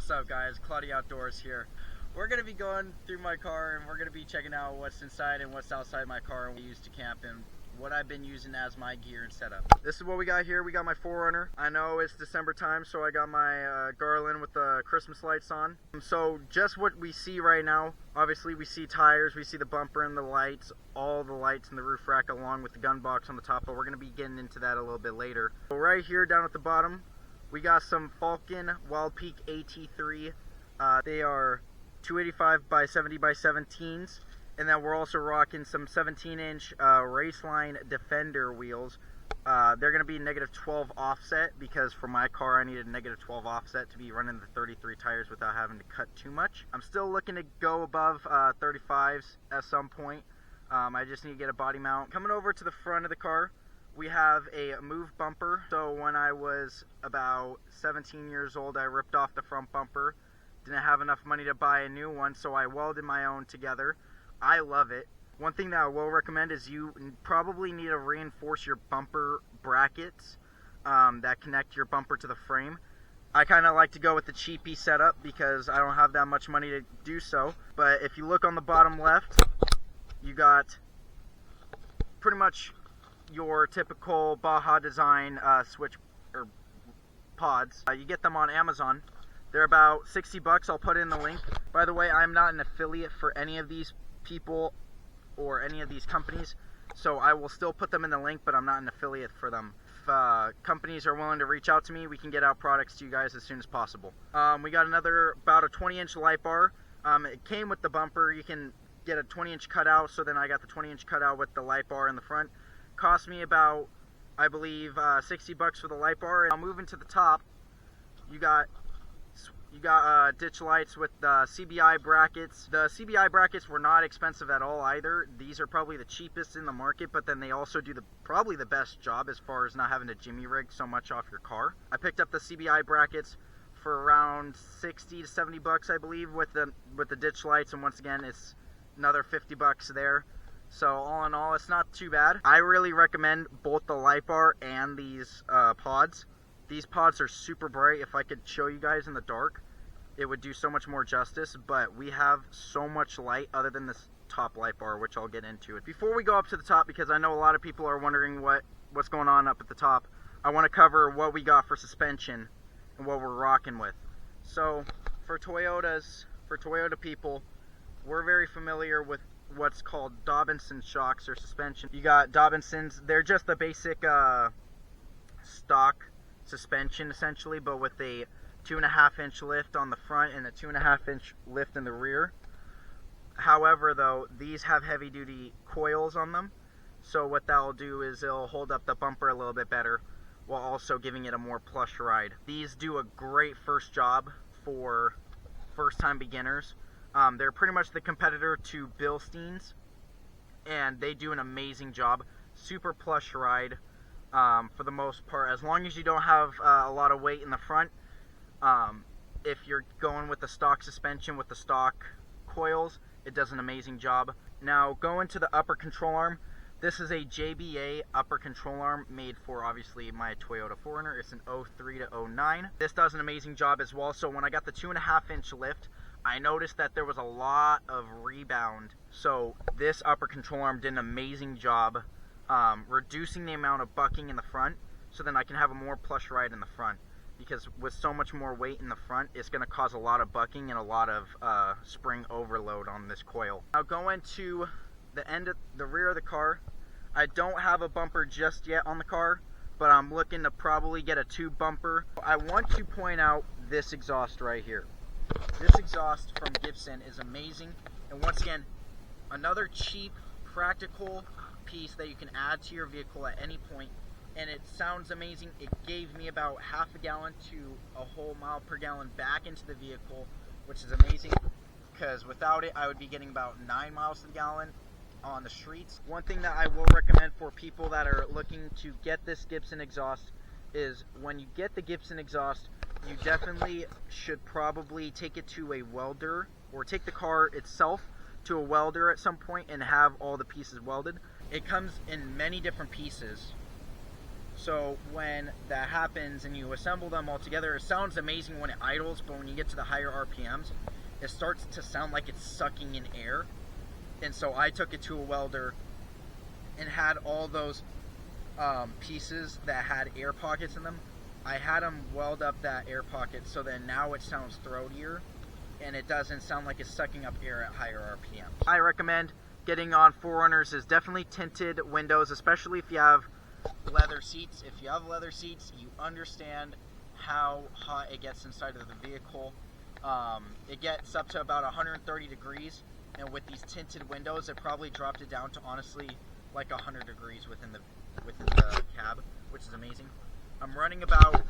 What's up guys, Cloudy Outdoors here. We're going to be going through my car and we're going to be checking out what's inside and what's outside my car and what we use to camp and what I've been using as my gear and setup. This is what we got here. We got my 4Runner. I know it's December time, so I got my garland with the Christmas lights on. So just what we see right now, obviously we see tires, we see the bumper and the lights, all the lights in the roof rack along with the gun box on the top, but we're going to be getting into that a little bit later. So right here down at the bottom, we got some Falcon Wild Peak AT3. They are 285 by 70 by 17s. And then we're also rocking some 17-inch Raceline Defender wheels. They're going to be -12 offset because for my car I needed -12 offset to be running the 33 tires without having to cut too much. I'm still looking to go above 35s at some point. I just need to get a body mount. Coming over to the front of the car, we have a move bumper. So when I was about 17 years old, I ripped off the front bumper. Didn't have enough money to buy a new one, so I welded my own together. I love it. One thing that I will recommend is you probably need to reinforce your bumper brackets that connect your bumper to the frame. I kind of like to go with the cheapy setup because I don't have that much money to do so. But if you look on the bottom left, you got pretty much your typical Baja design switch or pods. You get them on Amazon. They're about 60 bucks. I'll put in the link. By the way, I'm not an affiliate for any of these people or any of these companies, so I will still put them in the link, but I'm not an affiliate for them. If companies are willing to reach out to me, we can get out products to you guys as soon as possible. We got about a 20-inch light bar. It came with the bumper. You can get a 20-inch cutout, so then I got the 20-inch cutout with the light bar in the front. Cost me about, I believe, 60 bucks for the light bar. Now moving to the top, you got ditch lights with the CBI brackets. The CBI brackets were not expensive at all either. These are probably the cheapest in the market, but then they also do probably the best job as far as not having to jimmy rig so much off your car. I picked up the CBI brackets for around 60 to 70 bucks, I believe, with the ditch lights, and once again, it's another 50 bucks there. So all in all, it's not too bad. I really recommend both the light bar and these pods. These pods are super bright. If I could show you guys in the dark, it would do so much more justice, but we have so much light other than this top light bar, which I'll get into. Before we go up to the top, because I know a lot of people are wondering what's going on up at the top, I want to cover what we got for suspension and what we're rocking with. So for Toyota people, we're very familiar with what's called Dobinson shocks or suspension. You got Dobinsons. They're just the basic stock suspension essentially, but with a 2.5-inch lift on the front and a 2.5-inch lift in the rear. However, though, these have heavy duty coils on them, so what that'll do is it'll hold up the bumper a little bit better while also giving it a more plush ride. These do a great first job for first time beginners. They're pretty much the competitor to Bilstein's, and they do an amazing job. Super plush ride. For the most part, as long as you don't have a lot of weight in the front. If you're going with the stock suspension with the stock coils, it does an amazing job. Now going to the upper control arm, this is a JBA upper control arm made for obviously my Toyota 4Runner. It's an 03 to 09. This does an amazing job as well. So when I got the 2.5-inch lift, I noticed that there was a lot of rebound. So this upper control arm did an amazing job reducing the amount of bucking in the front, so then I can have a more plush ride in the front, because with so much more weight in the front, it's going to cause a lot of bucking and a lot of spring overload on this coil. Now going to the rear of the car, I don't have a bumper just yet on the car, but I'm looking to probably get a tube bumper. I want to point out this exhaust right here. This exhaust from Gibson is amazing, and once again, another cheap, practical piece that you can add to your vehicle at any point, and it sounds amazing. It gave me about half a gallon to a whole mile per gallon back into the vehicle, which is amazing, because without it I would be getting about 9 miles to the gallon on the streets. One thing that I will recommend for people that are looking to get this Gibson exhaust is when you get the Gibson exhaust, you definitely should probably take it to a welder, or take the car itself to a welder at some point and have all the pieces welded. It comes in many different pieces. So when that happens and you assemble them all together, it sounds amazing when it idles, but when you get to the higher RPMs, it starts to sound like it's sucking in air. And so I took it to a welder and had all those pieces that had air pockets in them. I had them weld up that air pocket so then now it sounds throatier and it doesn't sound like it's sucking up air at higher RPMs. I recommend getting on 4Runners is definitely tinted windows, especially if you have leather seats. If you have leather seats, you understand how hot it gets inside of the vehicle. It gets up to about 130 degrees, and with these tinted windows, it probably dropped it down to honestly like 100 degrees within the cab, which is amazing. I'm running about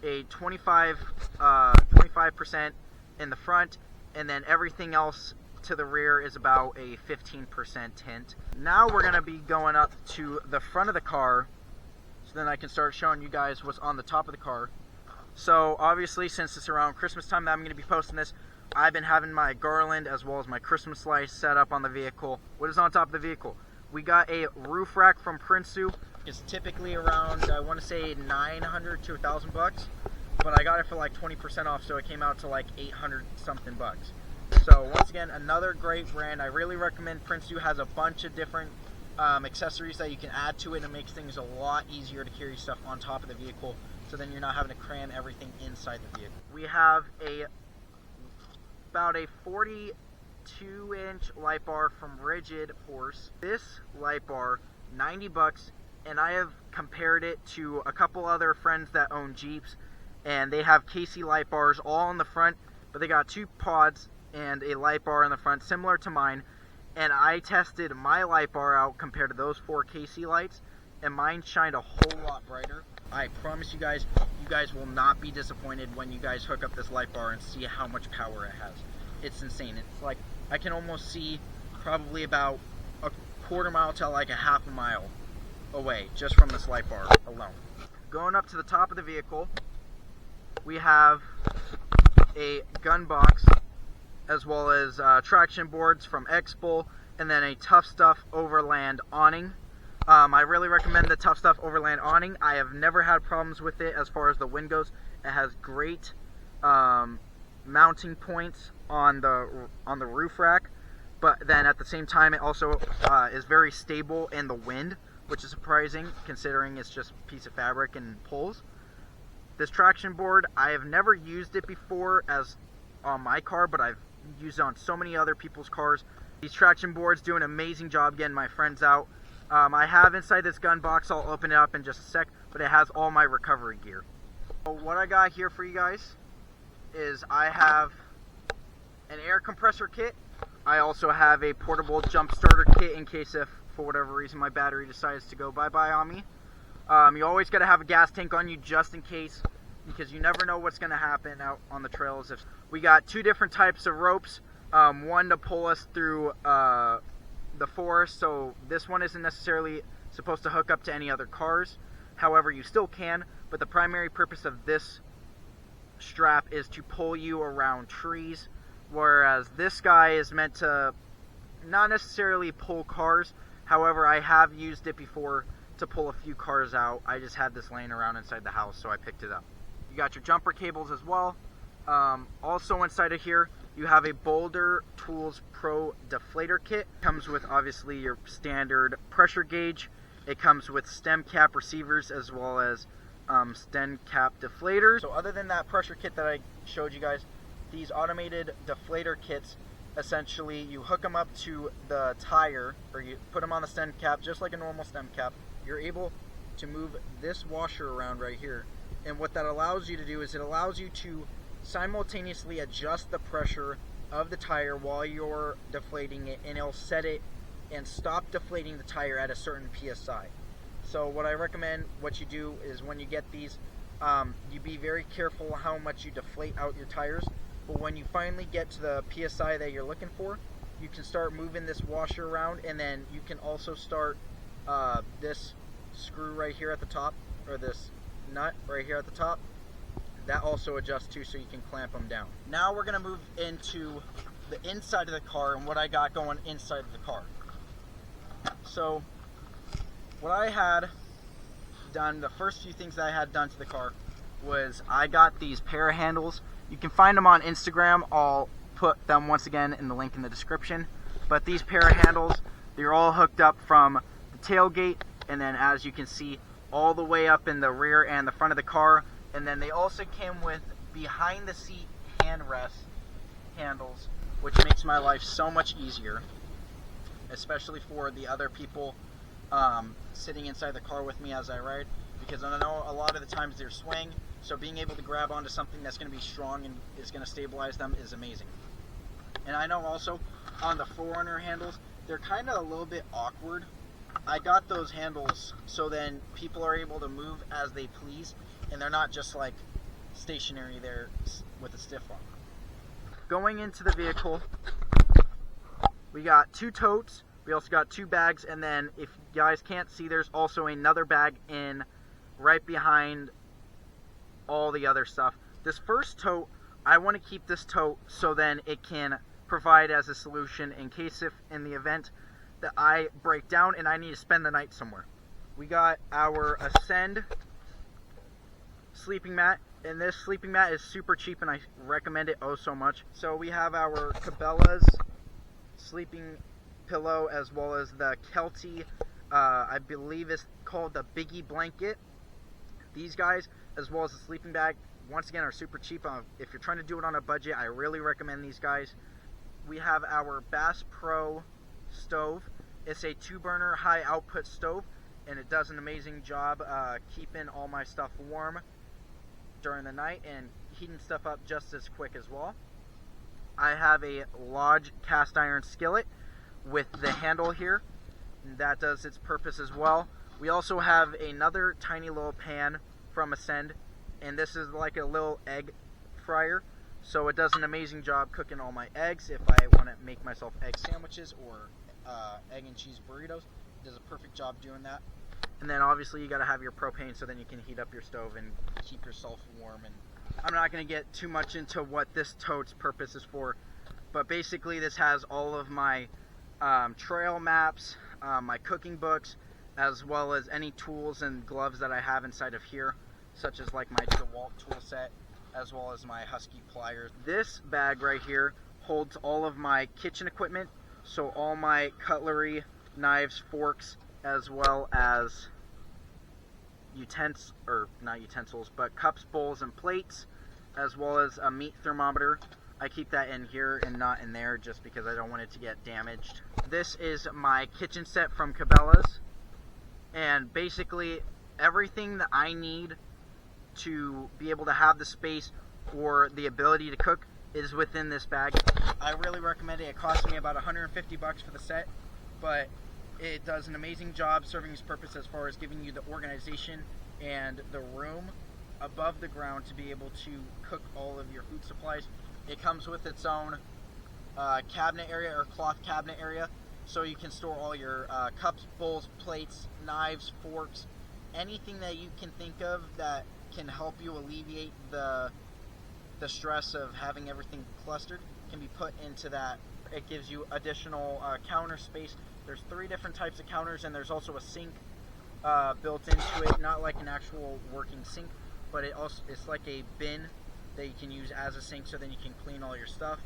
a 25% in the front, and then everything else to the rear is about a 15% tint. Now we're gonna be going up to the front of the car, so then I can start showing you guys what's on the top of the car. So obviously, since it's around Christmas time that I'm gonna be posting this, I've been having my garland as well as my Christmas lights set up on the vehicle. What is on top of the vehicle? We got a roof rack from Prinsu. It's typically around, I want to say 900 to 1,000 bucks, but I got it for like 20% off, so it came out to like 800 something bucks. So once again, another great brand. I really recommend Prinsu. Has a bunch of different accessories that you can add to it, and it makes things a lot easier to carry stuff on top of the vehicle, so then you're not having to cram everything inside the vehicle. We have about a 42-inch light bar from Rigid Horse. This light bar, 90 bucks, and I have compared it to a couple other friends that own Jeeps, and they have KC light bars all in the front, but they got 2 pods and a light bar in the front similar to mine. And I tested my light bar out compared to those 4 KC lights, and mine shined a whole lot brighter. I promise you guys will not be disappointed when you guys hook up this light bar and see how much power it has. It's insane. It's like I can almost see probably about a quarter mile to like a half a mile away just from this light bar alone. Going up to the top of the vehicle, we have a gun box as well as traction boards from XBull, and then a Tuff Stuff Overland Awning. I really recommend the Tuff Stuff Overland Awning. I have never had problems with it as far as the wind goes. It has great mounting points on the roof rack, but then at the same time it also is very stable in the wind, which is surprising considering it's just a piece of fabric and pulls. This traction board, I have never used it before as on my car, but I've used it on so many other people's cars. These traction boards do an amazing job getting my friends out. I have inside this gun box, I'll open it up in just a sec, but it has all my recovery gear. So what I got here for you guys is I have an air compressor kit. I also have a portable jump starter kit in case if for whatever reason my battery decides to go bye-bye on me. You always got to have a gas tank on you just in case, because you never know what's going to happen out on the trails. If we got 2 different types of ropes, one to pull us through the forest, so this one isn't necessarily supposed to hook up to any other cars. However, you still can, but the primary purpose of this strap is to pull you around trees, whereas this guy is meant to not necessarily pull cars. However, I have used it before to pull a few cars out. I just had this laying around inside the house, so I picked it up. You got your jumper cables as well. Also inside of here, you have a Boulder Tools Pro Deflator Kit. Comes with obviously your standard pressure gauge. It comes with stem cap receivers as well as stem cap deflators. So other than that pressure kit that I showed you guys, these automated deflator kits, essentially you hook them up to the tire, or you put them on the stem cap just like a normal stem cap. You're able to move this washer around right here, and what that allows you to do is it allows you to simultaneously adjust the pressure of the tire while you're deflating it, and it'll set it and stop deflating the tire at a certain PSI. So what I recommend, what you do is when you get these, you be very careful how much you deflate out your tires, but when you finally get to the PSI that you're looking for, you can start moving this washer around, and then you can also start this screw right here at the top, or this nut right here at the top. That also adjusts too, so you can clamp them down. Now we're gonna move into the inside of the car and what I got going inside of the car. So what I had done, the first few things that I had done to the car was I got these pair of handles. You can find them on Instagram. I'll put them once again in the link in the description. But these pair of handles, they're all hooked up from the tailgate, and then as you can see, all the way up in the rear and the front of the car. And then they also came with behind the seat handrest handles, which makes my life so much easier, especially for the other people sitting inside the car with me as I ride, because I know a lot of the times they're swing, so being able to grab onto something that's going to be strong and is going to stabilize them is amazing. And I know also on the 4Runner handles, they're kind of a little bit awkward. I got those handles so then people are able to move as they please, and they're not just like stationary there with a stiff arm. Going into the vehicle, we got 2 totes, we also got 2 bags, and then if you guys can't see, there's also another bag in right behind all the other stuff. This first tote, I want to keep this tote so then it can provide as a solution in case if in the event that I break down and I need to spend the night somewhere. We got our Ascend sleeping mat, and this sleeping mat is super cheap and I recommend it oh so much. So we have our Cabelas sleeping pillow as well as the Kelty, I believe it's called the Biggie Blanket. These guys, as well as the sleeping bag, once again are super cheap. If you're trying to do it on a budget, I really recommend these guys. We have our Bass Pro stove. It's a 2-burner high output stove, and it does an amazing job keeping all my stuff warm during the night and heating stuff up just as quick as well. I have a Lodge cast iron skillet with the handle here, and that does its purpose as well. We also have another tiny little pan from Ascend, and this is like a little egg fryer, so it does an amazing job cooking all my eggs. If I want to make myself egg sandwiches or egg and cheese burritos, it does a perfect job doing that. And then obviously you got to have your propane so then you can heat up your stove and keep yourself warm. And I'm not going to get too much into what this tote's purpose is for, but basically this has all of my trail maps, my cooking books, as well as any tools and gloves that I have inside of here, such as like my Dewalt tool set, as well as my Husky pliers. This bag right here holds all of my kitchen equipment, so all my cutlery, knives, forks, as well as not utensils, but cups, bowls, and plates, as well as a meat thermometer. I keep that in here and not in there just because I don't want it to get damaged. This is my kitchen set from Cabelas, and basically everything that I need to be able to have the space or the ability to cook is within this bag. I really recommend it. It cost me about 150 bucks for the set, but it does an amazing job serving its purpose as far as giving you the organization and the room above the ground to be able to cook all of your food supplies. It comes with its own cabinet area or cloth cabinet area, so you can store all your cups, bowls, plates, knives, forks, anything that you can think of that can help you alleviate the stress of having everything clustered can be put into that. It gives you additional counter space. There's 3 different types of counters, and there's also a sink built into it, not like an actual working sink, but it's like a bin that you can use as a sink, so then you can clean all your stuff.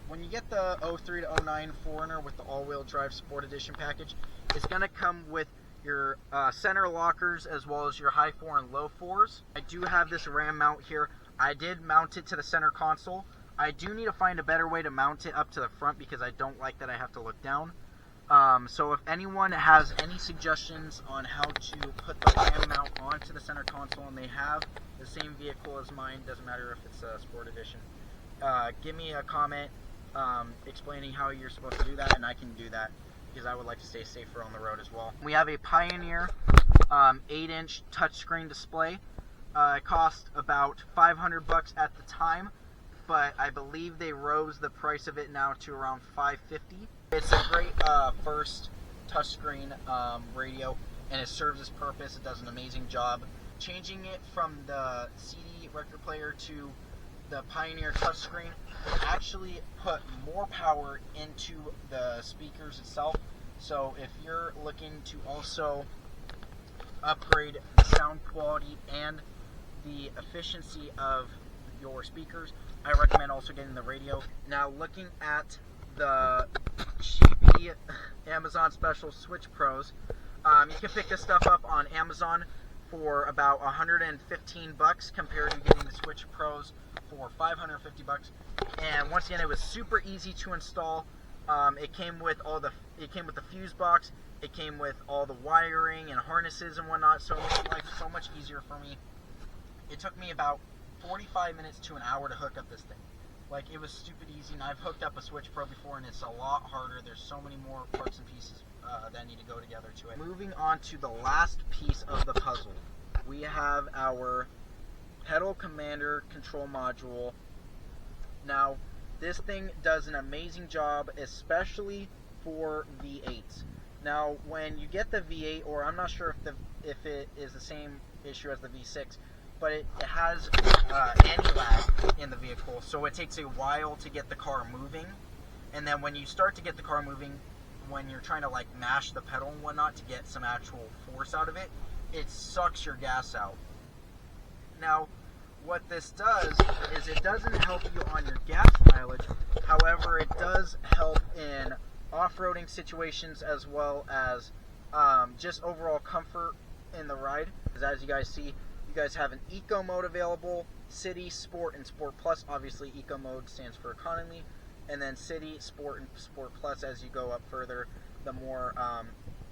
When you get the 03 to 09 4Runner with the all-wheel drive Sport Edition package, it's going to come with your center lockers as well as your high 4 and low 4s. I do have this RAM mount here. I did mount it to the center console. I do need to find a better way to mount it up to the front because I don't like that I have to look down. So if anyone has any suggestions on how to put the RAM mount onto the center console and they have the same vehicle as mine, doesn't matter if it's a Sport Edition, give me a comment explaining how you're supposed to do that, and I can do that because I would like to stay safer on the road as well. We have a Pioneer 8-inch touchscreen display. It cost about 500 bucks at the time, but I believe they rose the price of it now to around $550. It's a great first touchscreen radio, and it serves its purpose. It does an amazing job. Changing it from the CD record player to the Pioneer touchscreen actually put more power into the speakers itself. So if you're looking to also upgrade the sound quality and the efficiency of your speakers, I recommend also getting the radio. Now, looking at the cheapy Amazon Special Switch Pros, you can pick this stuff up on Amazon for about 115 bucks compared to getting the Switch Pros for 550 bucks. And once again, it was super easy to install. It came with the fuse box. It came with all the wiring and harnesses and whatnot, so it made life so much easier for me. It took me about 45 minutes to an hour to hook up this thing. Like, it was stupid easy, and I've hooked up a Switch Pro before, and it's a lot harder. There's so many more parts and pieces that need to go together to it. Moving on to the last piece of the puzzle, we have our pedal commander control module. Now, this thing does an amazing job, especially for V8s. Now, when you get the V8, or I'm not sure if it is the same issue as the V6, but it has anti-lag in the vehicle, so it takes a while to get the car moving. And then when you start to get the car moving, when you're trying to like mash the pedal and whatnot to get some actual force out of it, it sucks your gas out. Now, what this does is it doesn't help you on your gas mileage. However, it does help in off-roading situations as well as just overall comfort in the ride. As you guys see, you guys have an Eco mode available, City, Sport, and Sport Plus. Obviously, Eco mode stands for economy, and then City, Sport, and Sport Plus. As you go up further, the more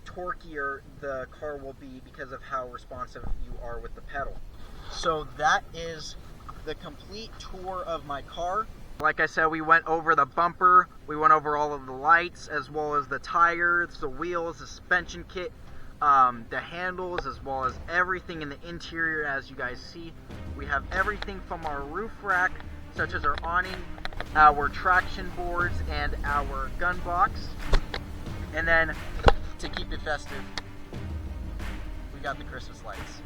torquier the car will be because of how responsive you are with the pedal. So that is the complete tour of my car. Like I said, we went over the bumper, we went over all of the lights, as well as the tires, the wheels, the suspension kit, the handles, as well as everything in the interior. As you guys see, we have everything from our roof rack, such as our awning, our traction boards, and our gun box. And then, to keep it festive, we got the Christmas lights.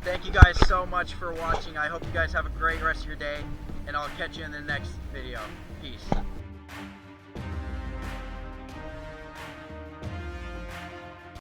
Thank you guys so much for watching. I hope you guys have a great rest of your day, and I'll catch you in the next video. Peace.